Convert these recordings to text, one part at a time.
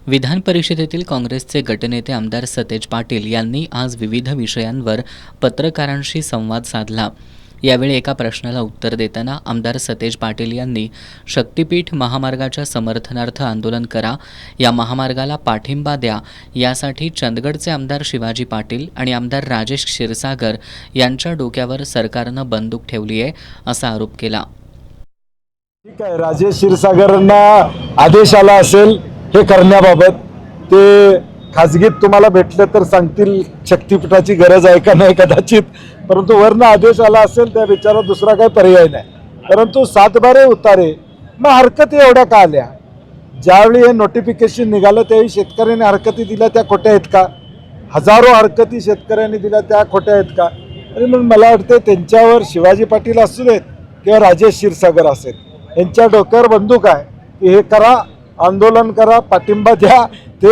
विधान परिषदेतील काँग्रेसचे गटनेते आमदार सतेज पाटील यांनी आज विविध विषयांवर पत्रकारांशी संवाद साधला। यावेळी एका प्रश्नाला उत्तर देताना आमदार सतेज पाटील यांनी शक्तीपीठ महामार्गाच्या समर्थनार्थ आंदोलन करा, या महामार्गाला पाठिंबा द्या, यासाठी चंदगडचे आमदार शिवाजी पाटील आणि आमदार राजेश क्षीरसागर यांच्या डोक्यावर सरकारनं बंदूक ठेवली आहे असा आरोप केला। ठीक आहे, राजेश क्षीरसागरांना आदेश आला असेल हे करण्याबाबत, ते खाजगीत तुम्हाला भेटले तर सांगतील शक्तीपीठाची गरज आहे का नाही कदाचित, परंतु वरनं आदेश आला असेल त्या विचारात दुसरा काही पर्याय नाही। परंतु 7 बारे उतारे मग हरकती एवढ्या का आल्या? ज्यावेळी हे नोटिफिकेशन निघालं त्यावेळी शेतकऱ्यांनी हरकती दिल्या त्या खोट्या आहेत का? हजारो हरकती शेतकऱ्यांनी दिल्या त्या खोट्या आहेत का? आणि म्हणून मला वाटतं त्यांच्यावर शिवाजी पाटील असू देत किंवा राजेश क्षीरसागर असेल, यांच्या डोक्यावर बंदूक आहे की हे करा, आंदोलन करा, पाठिंबा द्या। ते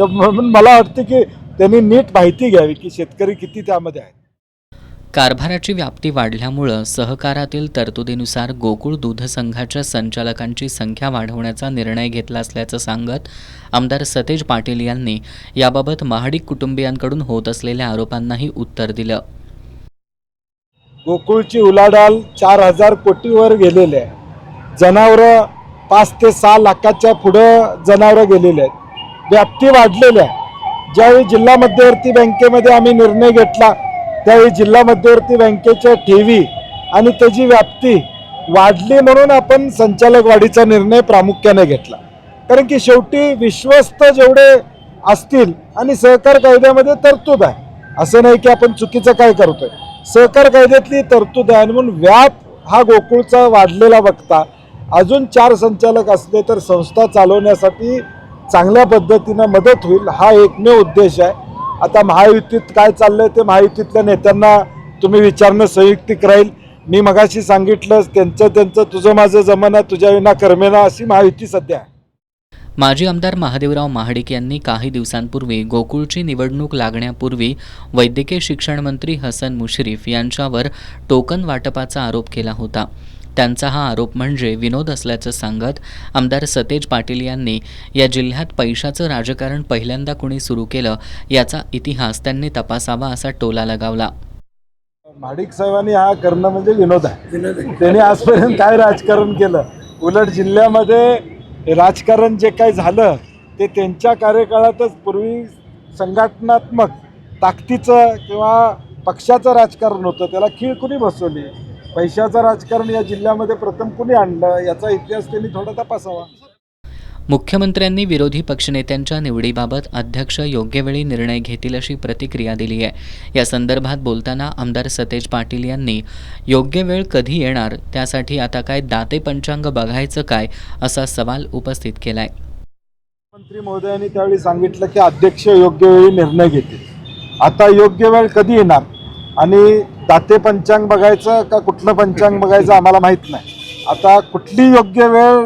म्हणून मला वाटतं की त्यांनी नीट माहिती घ्यावी की शेतकरी किती त्यामध्ये आहेत। कारभाराची व्याप्ती वाढल्यामुळं सहकारातील तरतुदीनुसार गोकुळ दूध संघाच्या संचालकांची संख्या वाढवण्याचा निर्णय घेतला असल्याचं सांगत आमदार सतेज पाटील यांनी याबाबत महाडिक कुटुंबियांकडून होत असलेल्या आरोपांनाही उत्तर दिलं। गोकुळची उलाढाल 4000 कोटीवर गेलेली आहे। जनावरं 5 ते 6 लाखाच्या पुढं जनावरं गेलेली आहेत। व्याप्ती वाढलेली आहे। ज्यावेळी जिल्हा मध्यवर्ती बँकेमध्ये आम्ही निर्णय घेतला त्यावेळी जिल्हा मध्यवर्ती बँकेच्या ठेवी आणि त्याची व्याप्ती वाढली म्हणून आपण संचालक वाढीचा निर्णय प्रामुख्याने घेतला। कारण की शेवटी विश्वस्त जेवढे असतील आणि सहकार कायद्यामध्ये तरतूद आहे, असं नाही की आपण चुकीचं काय करतोय, सहकार कायद्यातली तरतूद आहे। आणि म्हणून व्याप हा गोकुळचा वाढलेला बघता अजून 4 संचालक असले तर संस्था चालवण्यासाठी चांगल्या पद्धतीनं मदत होईल, हा एकमेव उद्देश आहे। आता महायुतीत काय चाललंय ते महायुतीतल्या नेत्यांना तुम्ही विचारणं संयुक्तिक राहील। मी मगाशी सांगितलं त्यांचं तुझं माझं जमना तुझ्या विना कर्मेना अशी महायुती सध्या आहे। माजी आमदार महादेवराव महाडिक यांनी काही दिवसांपूर्वी गोकुळची निवडणूक लागण्यापूर्वी वैद्यकीय शिक्षण मंत्री हसन मुश्रीफ यांच्यावर टोकन वाटपाचा आरोप केला होता। त्यांचा हा आरोप म्हणजे विनोद असल्याचं सांगत आमदार सतेज पाटील यांनी या जिल्ह्यात पैशाचं राजकारण पहिल्यांदा कुणी सुरू केलं याचा इतिहास त्यांनी तपासावा असा टोला लगावला। महाडिक साहेबांनी हा करणं म्हणजे विनोद आहे। त्यांनी आजपर्यंत काय राजकारण केलं? उलट जिल्ह्यामध्ये राजकारण जे काय झालं ते त्यांच्या कार्यकाळातच पूर्वी संघटनात्मक ताकदीचं किंवा पक्षाचं राजकारण होतं, त्याला खीळ कुणी बसवली? पैशाचं राजकारण या जिल्ह्यामध्ये प्रथम कुणी आणलं याचा इतिहास त्यांनी थोडा तपासावा। मुख्यमंत्र्यांनी विरोधी पक्षनेत्यांच्या निवडीबाबत अध्यक्ष योग्य वेळी निर्णय घेतील अशी प्रतिक्रिया दिली आहे। या संदर्भात बोलताना आमदार सतेज पाटील यांनी योग्य वेळ कधी येणार त्यासाठी आता काय दाते पंचांग बघायचं काय असा सवाल उपस्थित केलाय। मंत्री महोदयांनी त्यावेळी सांगितलं की अध्यक्ष योग्य वेळी निर्णय घेतील। आता योग्य वेळ कधी येणार आणि दाते पंचांग बघायचं का कुठलं पंचांग बघायचं आम्हाला माहीत नाही। आता कुठली योग्य वेळ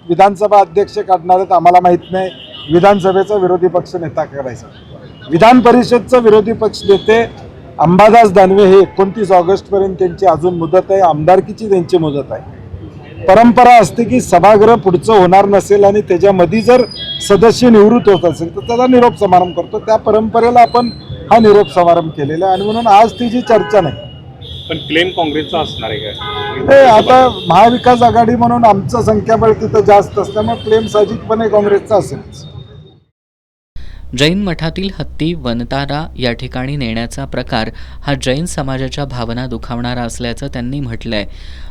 विधानसभा अध्यक्ष काढणार आहेत आम्हाला माहीत नाही। विधानसभेचा विरोधी पक्ष नेता करायचा, विधान परिषदचा विरोधी पक्ष नेते अंबादास दानवे हे 29 ऑगस्टपर्यंत त्यांची अजून मुदत आहे, आमदारकीची त्यांची मुदत आहे। परंपरा असते की सभागृह पुढचं होणार नसेल आणि त्याच्यामध्ये जर सदस्य निवृत्त होत असेल तर त्याचा निरोप समारंभ करतो। त्या परंपरेला आपण हा निरोप समारंभ केलेला आहे आणि म्हणून आज ती जी चर्चा नाही। पण क्लेम काँग्रेसचा असणार आहे काय? ते आता महाविकास आघाडी म्हणून आमचं संख्याबळ तिथं जास्त असल्यामुळे क्लेम साहजिकपणे काँग्रेसचा असेल। जैन मठातील हत्ती वनतारा या ठिकाणी नेण्याचा प्रकार हा जैन समाजाच्या भावना दुखावणारा असल्याचं त्यांनी म्हटलंय।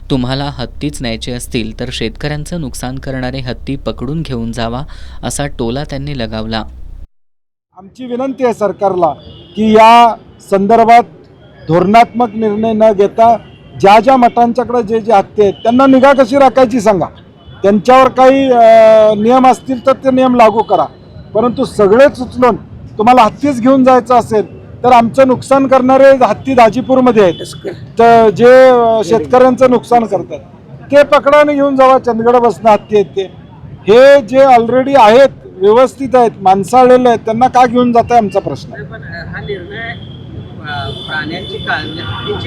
तुम्हाला हत्तीच न्यायचे असतील तर शेतकऱ्यांचं नुकसान करणारे हत्ती पकडून घेऊन जावा असा टोला त्यांनी लगावला। आमची विनंती आहे सरकारला की या संदर्भात धोरणात्मक निर्णय न घेता ज्या मठांच्याकडे जे हत्ती आहेत त्यांना निगा कशी राखायची सांगा। त्यांच्यावर काही नियम असतील तर ते नियम लागू करा, परंतु सगळेच उचलून तुम्हाला हत्तीच घेऊन जायचं असेल तर आमचं नुकसान करणारे हत्ती दाजीपूरमध्ये आहेत, तर जे शेतकऱ्यांचं नुकसान करतात ते पकडा आणि घेऊन जावा। चंदगड बसणं हत्ती आहेत ते, हे जे ऑलरेडी आहेत व्यवस्थित आहेत माणसाळलेले आहेत त्यांना का घेऊन जाताय आमचा प्रश्न आहे। प्राण्यांची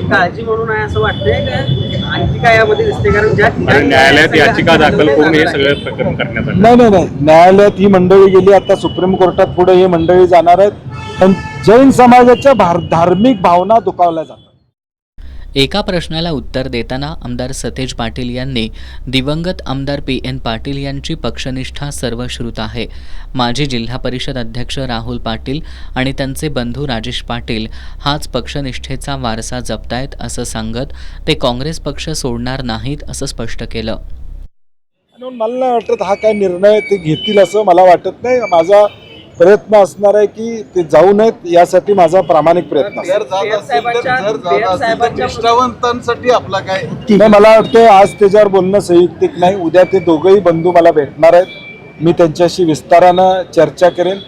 काळजी म्हणून आहे असं वाटतंय का आणखी काय यामध्ये दिसते? कारण ज्या आणि ठिकाणी न्यायालयात याचिका दाखल करून हे सगळं प्रकरण करण्यात आलं. नाही, न्यायालयात ही मंडळी गेली, आता सुप्रीम कोर्टात पुढे ही मंडळी जाणार आहेत. पण जैन समाजाच्या धार्मिक भावना दुखावल्या जातात. एका प्रश्नाला उत्तर देताना आमदार सतेज पाटील यांनी दिवंगत आमदार PN पाटील यांची पक्षनिष्ठा सर्वश्रुत आहे. माजी जिल्हा परिषद अध्यक्ष राहुल पाटील आणि त्यांचे बंधू राजेश पाटील हाच पक्षनिष्ठेचा वारसा जपतायत असं सांगत ते काँग्रेस पक्ष सोडणार नाहीत असं स्पष्ट केलं. म्हणून मला नाही वाटत हा काय निर्णय ते घेतील असं मला वाटत नाही. माझा प्रयत्न असणार आहे की ते जाऊ नयेत यासाठी माझा प्रामाणिक प्रयत्न असणार. निष्ठावंतांसाठी आपला काय नाही, मला वाटतं आज त्याच्यावर बोलणं संयुक्तिक नाही. उद्या ते दोघंही बंधू मला भेटणार आहेत. मी त्यांच्याशी विस्तारानं चर्चा करेन.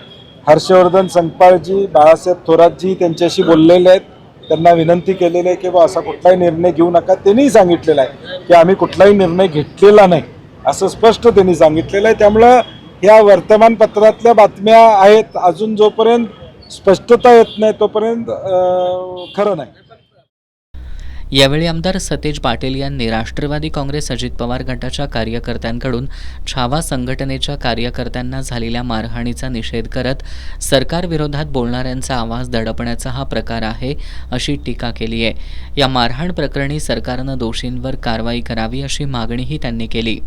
हर्षवर्धन संकपाळजी, बाळासाहेब थोरातजी त्यांच्याशी बोललेले आहेत. त्यांना विनंती केलेली आहे की बा असा कुठलाही निर्णय घेऊ नका. त्यांनीही सांगितलेलं आहे की आम्ही कुठलाही निर्णय घेतलेला नाही असं स्पष्ट त्यांनी सांगितलेलं आहे. त्यामुळं ह्या वर्तमानपत्रातल्या बातम्या आहेत, अजून जोपर्यंत स्पष्टता येत नाही तोपर्यंत खरं नाही. यावेळी आमदार सतेज पाटील यांनी राष्ट्रवादी काँग्रेस अजित पवार गटाच्या कार्यकर्त्यांकडून छावा संघटनेच्या कार्यकर्त्यांना झालेल्या मारहाणीचा निषेध करत सरकारविरोधात बोलणाऱ्यांचा आवाज दडपण्याचा हा प्रकार आहे अशी टीका केली आहे. या मारहाण प्रकरणी सरकारनं दोषींवर कारवाई करावी अशी मागणीही त्यांनी केली.